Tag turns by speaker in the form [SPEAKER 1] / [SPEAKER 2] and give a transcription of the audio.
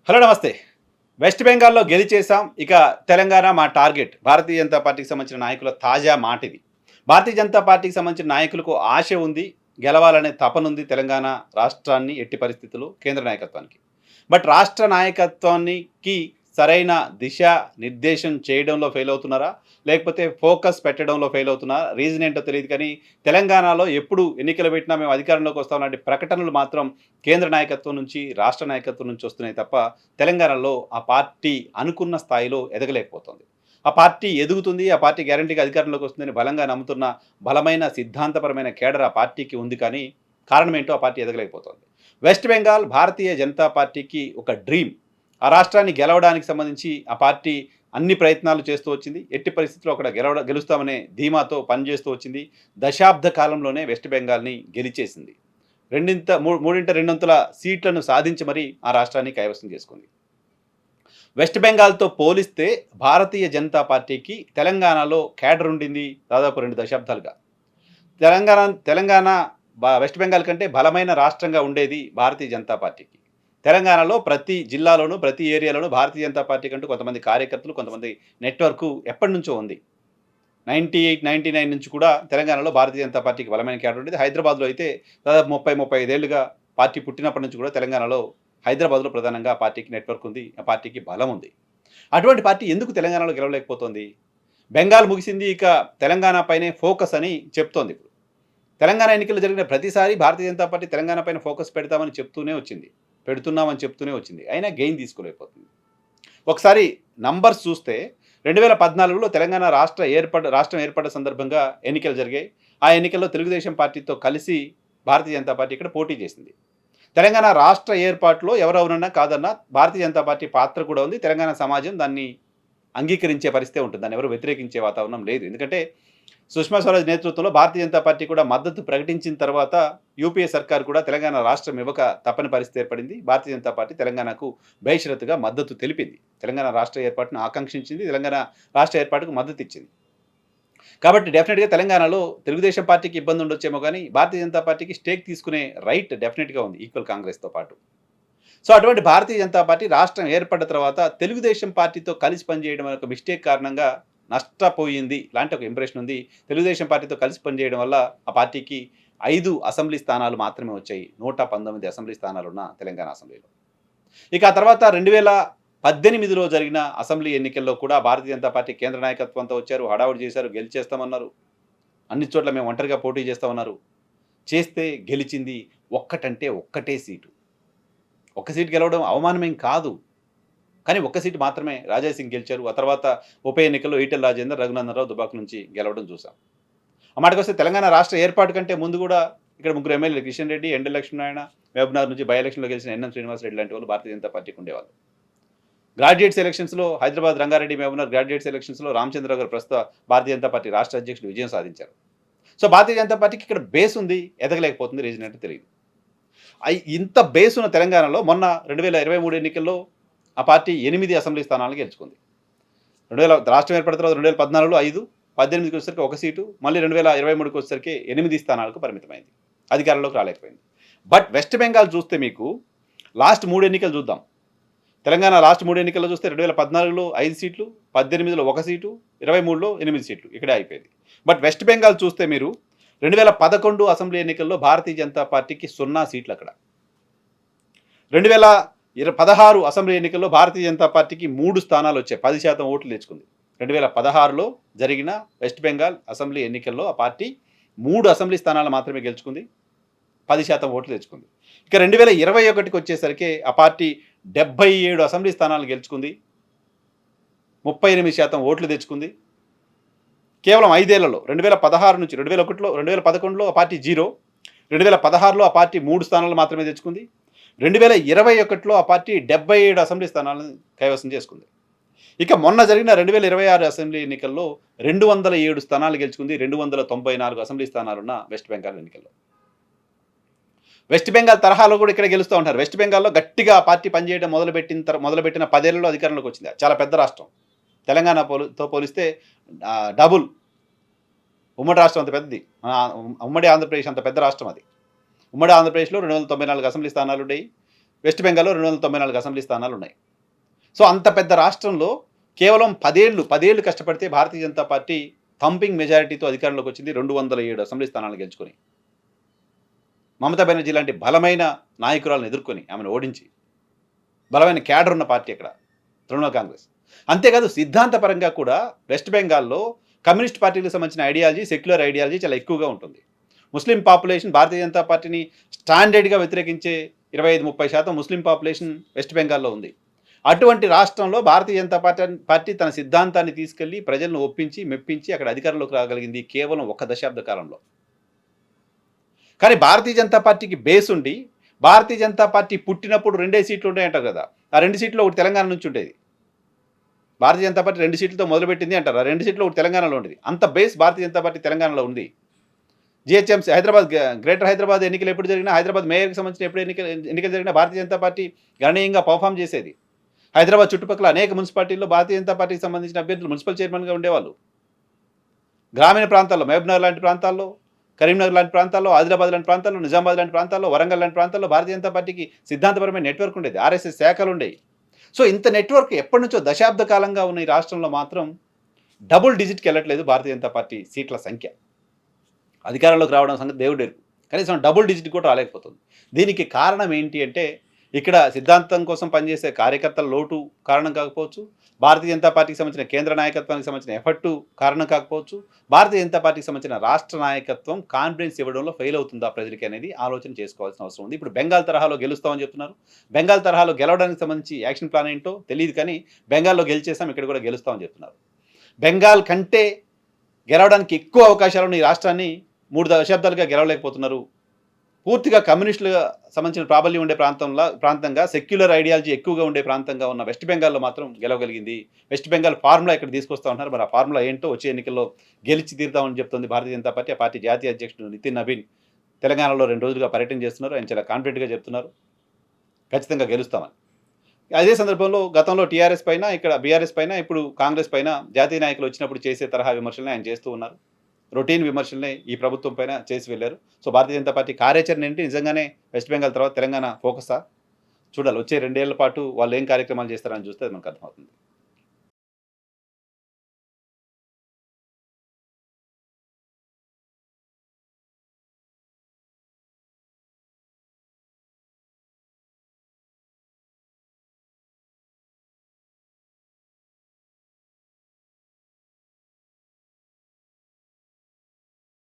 [SPEAKER 1] Hello నమస్తే. West బెంగాల్‌లో గెలిచేసాం. ఇక తెలంగాణ మా టార్గెట్. భారతీయ జనతా పార్టీకి సంబంధించిన నాయకుల తాజా మాటిది. భారతీయ జనతా పార్టీకి సంబంధించిన నాయకులకు ఆశ ఉంది. గెలవాలనే తపనుంది తెలంగాణ రాష్ట్రాన్ని ఎట్టి పరిస్థితుల్లో కేంద్ర నాయకత్వానికి. బట్ రాష్ట్ర నాయకత్వానికి సరైన దిశ నిర్దేశం చేయడంలో ఫెయిల్ అవుతున్నారా? లేకపోతే ఫోకస్ పెట్టడంలో ఫెయిల్ అవుతున్నారా? రీజన్ ఏంటో తెలీదు కానీ తెలంగాణలో ఎప్పుడు ఎన్నికలు పెట్టినా మేము అధికారంలోకి వస్తాం లాంటి ప్రకటనలు మాత్రం కేంద్ర నాయకత్వం నుంచి, రాష్ట్ర నాయకత్వం నుంచి వస్తున్నాయి తప్ప తెలంగాణలో ఆ పార్టీ అనుకున్న స్థాయిలో ఎదగలేకపోతుంది. ఆ పార్టీ ఎదుగుతుంది. ఆ పార్టీ గ్యారంటీగా అధికారంలోకి వస్తుందని బలంగా నమ్ముతున్న బలమైన సిద్ధాంతపరమైన కేడర్ ఆ పార్టీకి ఉంది కానీ కారణమేంటో ఆ పార్టీ ఎదగలేకపోతుంది. వెస్ట్ బెంగాల్ భారతీయ జనతా పార్టీకి ఒక డ్రీమ్. ఆ రాష్ట్రాన్ని గెలవడానికి సంబంధించి ఆ పార్టీ అన్ని ప్రయత్నాలు చేస్తూ వచ్చింది. ఎట్టి పరిస్థితుల్లో అక్కడ గెలుస్తామనే ధీమాతో పనిచేస్తూ వచ్చింది. దశాబ్ద కాలంలోనే వెస్ట్ బెంగాల్‌ని గెలిచేసింది. మూడింట రెండొంతుల సీట్లను సాధించి మరీ ఆ రాష్ట్రాన్ని కైవసం చేసుకుంది. వెస్ట్ బెంగాల్‌తో పోలిస్తే భారతీయ జనతా పార్టీకి తెలంగాణలో క్యాడర్ ఉండింది దాదాపు 2 దశాబ్దాలుగా. తెలంగాణ తెలంగాణ వెస్ట్ బెంగాల్ కంటే బలమైన రాష్ట్రంగా ఉండేది భారతీయ జనతా పార్టీకి. తెలంగాణలో ప్రతి జిల్లాలోనూ, ప్రతి ఏరియాలోనూ భారతీయ జనతా పార్టీ కంటూ కొంతమంది కార్యకర్తలు, కొంతమంది నెట్వర్కు ఎప్పటినుంచో ఉంది. 98, 99 నుంచి కూడా తెలంగాణలో భారతీయ జనతా పార్టీకి బలమైన క్యాడర్ ఉండేది. హైదరాబాద్‌లో అయితే దాదాపు 35 ఏళ్లుగా పార్టీ పుట్టినప్పటి నుంచి కూడా తెలంగాణలో హైదరాబాద్‌లో ప్రధానంగా ఆ పార్టీకి నెట్వర్క్ ఉంది. ఆ పార్టీకి బలం ఉంది. అటువంటి పార్టీ ఎందుకు తెలంగాణలో గెలవలేకపోతోంది? బెంగాల్ ముగిసింది. ఇక తెలంగాణ పైనే ఫోకస్ అని చెప్తోంది ఇప్పుడు. తెలంగాణ ఎన్నికలు జరిగిన ప్రతిసారి భారతీయ జనతా పార్టీ తెలంగాణ పైన ఫోకస్ పెడతామని చెప్తూనే వచ్చింది. పెడుతున్నామని చెప్తూనే వచ్చింది. అయినా గెయిన్ తీసుకోలేకపోతుంది. ఒకసారి నంబర్స్ చూస్తే 2014లో తెలంగాణ రాష్ట్రం ఏర్పడ్డ సందర్భంగా ఎన్నికలు జరిగాయి. ఆ ఎన్నికల్లో తెలుగుదేశం పార్టీతో కలిసి భారతీయ జనతా పార్టీ ఇక్కడ పోటీ చేసింది. తెలంగాణ రాష్ట్ర ఏర్పాటులో ఎవరెవరన్నా కాదన్నా భారతీయ జనతా పార్టీ పాత్ర కూడా ఉంది. తెలంగాణ సమాజం దాన్ని అంగీకరించే పరిస్థితే ఉంటుంది. దాన్ని ఎవరు వ్యతిరేకించే వాతావరణం లేదు. ఎందుకంటే సుష్మా స్వరాజ్ నేతృత్వంలో భారతీయ జనతా పార్టీ కూడా మద్దతు ప్రకటించిన తర్వాత యూపీఏ సర్కార్ కూడా తెలంగాణ రాష్ట్రం ఇవ్వక తప్పని పరిస్థితి ఏర్పడింది. భారతీయ జనతా పార్టీ తెలంగాణకు బేషరతుగా మద్దతు తెలిపింది. తెలంగాణ రాష్ట్ర ఏర్పాటును ఆకాంక్షించింది. తెలంగాణ రాష్ట్ర ఏర్పాటుకు మద్దతు ఇచ్చింది. కాబట్టి డెఫినెట్‌గా తెలంగాణలో తెలుగుదేశం పార్టీకి ఇబ్బంది ఉండొచ్చేమో గానీ, భారతీయ జనతా పార్టీకి స్టేక్ తీసుకునే రైట్ డెఫినెట్‌గా ఉంది ఈక్వల్ కాంగ్రెస్‌తో పాటు. సో, అటువంటి భారతీయ జనతా పార్టీ రాష్ట్రం ఏర్పడ్డ తర్వాత తెలుగుదేశం పార్టీతో కలిసి పనిచేయడం అనే ఒక మిస్టేక్ కారణంగా నష్టపోయింది లాంటి ఒక ఇంప్రెషన్ ఉంది. తెలుగుదేశం పార్టీతో కలిసి పనిచేయడం వల్ల ఆ పార్టీకి 5 అసెంబ్లీ స్థానాలు మాత్రమే వచ్చాయి. 119 అసెంబ్లీ స్థానాలున్న తెలంగాణ అసెంబ్లీలో. ఇక ఆ తర్వాత 2018లో జరిగిన అసెంబ్లీ ఎన్నికల్లో కూడా భారతీయ జనతా పార్టీ కేంద్ర నాయకత్వంతో వచ్చారు. హడావుడి చేశారు. గెలిచేస్తామన్నారు. అన్ని చోట్ల మేము ఒంటరిగా పోటీ చేస్తామన్నారు. చేస్తే గెలిచింది ఒక్కటంటే ఒక్కటే సీటు. ఒక్క సీటు గెలవడం అవమానమేం కాదు. కానీ ఒక్క సీటు మాత్రమే రాజాసింగ్ గెలిచారు. ఆ తర్వాత ఉప ఎన్నికల్లో ఈటెల రాజేందర్, రఘునందనరావు దుబాక నుంచి గెలవడం చూసాం. ఆ మాటకొస్తే తెలంగాణ రాష్ట్ర ఏర్పాటు కంటే ముందు కూడా ఇక్కడ ముగ్గురు ఎమ్మెల్యేలు కిషన్ రెడ్డి, ఎండెల లక్ష్మీనారాయణ, మహబూబ్‌నగర్ నుంచి బై ఎలక్షన్‌లో గెలిచిన ఎన్ఎం శ్రీనివాసరెడ్డి లాంటి వాళ్ళు భారతీయ జనతా పార్టీకి ఉండేవాళ్ళు. గ్రాడ్యుయేట్స్ ఎలక్షన్స్‌లో హైదరాబాద్ రంగారెడ్డి, మహబూబ్‌నగర్ గ్రాడ్యుయేట్స్ ఎలక్షన్స్‌లో రామచంద్రరావు గారు ప్రస్తుత భారతీయ జనతా పార్టీ రాష్ట్ర అధ్యక్షుడు విజయం సాధించారు. సో, భారతీయ జనతా పార్టీకి ఇక్కడ బేస్ ఉంది. ఎదగలేకపోతుంది. రీజన్ ఏంటో తెలీదు. ఇంత బేస్ ఉన్న తెలంగాణలో మొన్న 2023 ఎన్నికల్లో ఆ పార్టీ 8 అసెంబ్లీ స్థానాలను గెలుచుకుంది. రాష్ట్రం ఏర్పడిన తర్వాత 2014లో 5, 18కి వచ్చేసరికి 1 సీటు, మళ్ళీ 2023కి వచ్చేసరికి 8 స్థానాలకు పరిమితమైంది. అధికారంలోకి రాలేకపోయింది. బట్ వెస్ట్ బెంగాల్ చూస్తే మీకు లాస్ట్ 3 ఎన్నికలు చూద్దాం. తెలంగాణ లాస్ట్ 3 ఎన్నికల్లో చూస్తే 2014లో 5 సీట్లు, 18లో 1 సీటు, 23లో 8 సీట్లు. ఇక్కడే అయిపోయింది. బట్ వెస్ట్ బెంగాల్ చూస్తే మీరు 2011 అసెంబ్లీ ఎన్నికల్లో భారతీయ జనతా పార్టీకి 0 సీట్లు అక్కడ. 2016 అసెంబ్లీ ఎన్నికల్లో భారతీయ జనతా పార్టీకి 3 స్థానాలు వచ్చాయి. 10% ఓట్లు తెచ్చుకుంది. 2016లో జరిగిన వెస్ట్ బెంగాల్ అసెంబ్లీ ఎన్నికల్లో ఆ పార్టీ 3 అసెంబ్లీ స్థానాలు మాత్రమే గెలుచుకుంది. 10% ఓట్లు తెచ్చుకుంది. ఇక 2021కి వచ్చేసరికి ఆ పార్టీ 77 అసెంబ్లీ స్థానాలు గెలుచుకుంది. 38% ఓట్లు తెచ్చుకుంది. కేవలం 5 ఏళ్లలో 2016 నుంచి 2011లో ఆ పార్టీ 0, 2016లో ఆ పార్టీ 3 స్థానాలు మాత్రమే తెచ్చుకుంది. 2021లో ఆ పార్టీ 77 అసెంబ్లీ స్థానాలను కైవసం చేసుకుంది. ఇక మొన్న జరిగిన 2026 అసెంబ్లీ ఎన్నికల్లో 207 స్థానాలు గెలుచుకుంది. 294 అసెంబ్లీ స్థానాలున్న వెస్ట్ బెంగాల్ ఎన్నికల్లో. వెస్ట్ బెంగాల్ తరహాలో కూడా ఇక్కడ గెలుస్తూ ఉంటారు. వెస్ట్ బెంగాల్‌లో గట్టిగా ఆ పార్టీ పనిచేయడం మొదలుపెట్టిన 10 ఏళ్లలో అధికారంలోకి వచ్చింది. చాలా పెద్ద రాష్ట్రం. తెలంగాణ పోలిస్తే డబుల్. ఉమ్మడి రాష్ట్రం అంత పెద్దది. ఉమ్మడి ఆంధ్రప్రదేశ్ అంత పెద్ద రాష్ట్రం అది. ఉమ్మడి ఆంధ్రప్రదేశ్‌లో 294 అసెంబ్లీ స్థానాలుండేయి. వెస్ట్ బెంగాల్లో 294 అసెంబ్లీ స్థానాలు ఉన్నాయి. సో అంత పెద్ద రాష్ట్రంలో కేవలం 10 ఏళ్ళు కష్టపడితే భారతీయ జనతా పార్టీ థంపింగ్ మెజారిటీతో అధికారంలోకి వచ్చింది. 207 అసెంబ్లీ స్థానాలు గెలుచుకొని. మమతా బెనర్జీ లాంటి బలమైన నాయకురాలను ఎదుర్కొని ఆమెను ఓడించి బలమైన క్యాడర్ ఉన్న పార్టీ అక్కడ తృణమూల్ కాంగ్రెస్. అంతేకాదు సిద్ధాంతపరంగా కూడా వెస్ట్ బెంగాల్లో కమ్యూనిస్ట్ పార్టీలకు సంబంధించిన ఐడియాలజీ, సెక్యులర్ ఐడియాలజీ చాలా ఎక్కువగా ఉంటుంది. ముస్లిం పాపులేషన్ భారతీయ జనతా పార్టీని స్టాండర్డ్గా వ్యతిరేకించే 25-30% ముస్లిం పాపులేషన్ వెస్ట్ బెంగాల్లో ఉంది. అటువంటి రాష్ట్రంలో భారతీయ జనతా పార్టీ తన సిద్ధాంతాన్ని తీసుకెళ్లి ప్రజలను ఒప్పించి, మెప్పించి అక్కడ అధికారంలోకి రాగలిగింది కేవలం 1 దశాబ్ద కాలంలో. కానీ భారతీయ జనతా పార్టీకి బేస్ ఉండి, భారతీయ జనతా పార్టీ పుట్టినప్పుడు 2 సీట్లు ఉంటాయంటారు కదా. ఆ 2 సీట్లు ఒకటి తెలంగాణ నుంచి ఉండేది. భారతీయ జనతా పార్టీ 2 సీట్లతో మొదలుపెట్టింది అంటారు. ఆ 2 సీట్లు ఒకటి తెలంగాణలో ఉండేది. అంత బేస్ భారతీయ జనతా పార్టీ తెలంగాణలో ఉంది. జిహెచ్ఎంసీ హైదరాబాద్, గ్రేటర్ హైదరాబాద్ ఎన్నికలు ఎప్పుడు జరిగినా, హైదరాబాద్ మేయర్కి సంబంధించిన ఎప్పుడు ఎన్నికలు జరిగినా భారతీయ జనతా పార్టీ గణనీయంగా పర్ఫామ్ చేసేది. హైదరాబాద్ చుట్టుపక్కల అనేక మున్సిపాలిటీల్లో భారతీయ జనతా పార్టీకి సంబంధించిన అభ్యర్థులు మున్సిపల్ చైర్మన్గా ఉండేవాళ్ళు. గ్రామీణ ప్రాంతాల్లో, మహబూబ్నగర్ లాంటి ప్రాంతాల్లో, కరీంనగర్ లాంటి ప్రాంతాల్లో, ఆదిలాబాద్ లాంటి ప్రాంతాల్లో, నిజామాబాద్ లాంటి ప్రాంతాల్లో, వరంగల్ లాంటి ప్రాంతాల్లో భారతీయ జనతా పార్టీకి సిద్ధాంతపరమైన నెట్వర్క్ ఉండేది. ఆర్ఎస్ఎస్ శాఖలు ఉండేవి. సో ఇంత నెట్వర్క్ ఎప్పటి నుంచో దశాబ్ద కాలంగా ఉన్న ఈ రాష్ట్రంలో మాత్రం డబుల్ డిజిట్కి వెళ్ళట్లేదు భారతీయ జనతా పార్టీ సీట్ల సంఖ్య. అధికారంలోకి రావడం సంగతి దేవుడు ఎరుగు. కనీసం డబుల్ డిజిట్ కూడా రాలేకపోతుంది. దీనికి కారణం ఏంటి అంటే, ఇక్కడ సిద్ధాంతం కోసం పనిచేసే కార్యకర్తల లోటు కారణం కాకపోవచ్చు, భారతీయ జనతా పార్టీకి సంబంధించిన కేంద్ర నాయకత్వానికి సంబంధించిన ఎఫర్టు కారణం కాకపోవచ్చు, భారతీయ జనతా పార్టీకి సంబంధించిన రాష్ట్ర నాయకత్వం కాన్ఫిడెన్స్ ఇవ్వడంలో ఫెయిల్ అవుతుందా ప్రజలకి అనేది ఆలోచన చేసుకోవాల్సిన అవసరం ఉంది. ఇప్పుడు బెంగాల్ తరహాలో గెలుస్తామని చెప్తున్నారు. బెంగాల్ తరహాలో గెలవడానికి సంబంధించి యాక్షన్ ప్లాన్ ఏంటో తెలియదు, కానీ బెంగాల్లో గెలిచేసాం, ఇక్కడ కూడా గెలుస్తామని చెప్తున్నారు. బెంగాల్ కంటే గెలవడానికి ఎక్కువ అవకాశాలు ఉన్న ఈ రాష్ట్రాన్ని 3 దశాబ్దాలుగా గెలవలేకపోతున్నారు. పూర్తిగా కమ్యూనిస్టులుగా సంబంధించిన ప్రాబల్యం ఉండే ప్రాంతంగా సెక్యులర్ ఐడియాలజీ ఎక్కువగా ఉండే ప్రాంతంగా ఉన్న వెస్ట్ బెంగాల్లో మాత్రం గెలవగలిగింది. వెస్ట్ బెంగాల్ ఫార్ములా ఇక్కడ తీసుకొస్తా ఉన్నారు. మరి ఆ ఫార్ములా ఏంటో వచ్చే ఎన్నికల్లో గెలిచి తీరుతామని చెప్తుంది భారతీయ జనతా పార్టీ. ఆ పార్టీ జాతీయ అధ్యక్షుడు నితిన్ నవీన్ తెలంగాణలో 2 రోజులుగా పర్యటన చేస్తున్నారు. ఆయన చాలా కాన్ఫిడెంట్గా చెప్తున్నారు ఖచ్చితంగా గెలుస్తామని. అదే సందర్భంలో గతంలో టీఆర్ఎస్ పైన, ఇక్కడ బీఆర్ఎస్ పైన, ఇప్పుడు కాంగ్రెస్ పైన జాతీయ నాయకులు వచ్చినప్పుడు చేసే తరహా విమర్శలను ఆయన చేస్తూ ఉన్నారు. రొటీన్ విమర్శల్ని ఈ ప్రభుత్వం పైన చేసి వెళ్ళారు. సో భారతీయ జనతా పార్టీ కార్యాచరణ ఏంటి, నిజంగానే వెస్ట్ బెంగాల్ తర్వాత తెలంగాణ ఫోకసా చూడాలి. వచ్చే 2 ఏళ్ల పాటు వాళ్ళు ఏం కార్యక్రమాలు చేస్తారని చూస్తే మనకు అర్థమవుతుంది.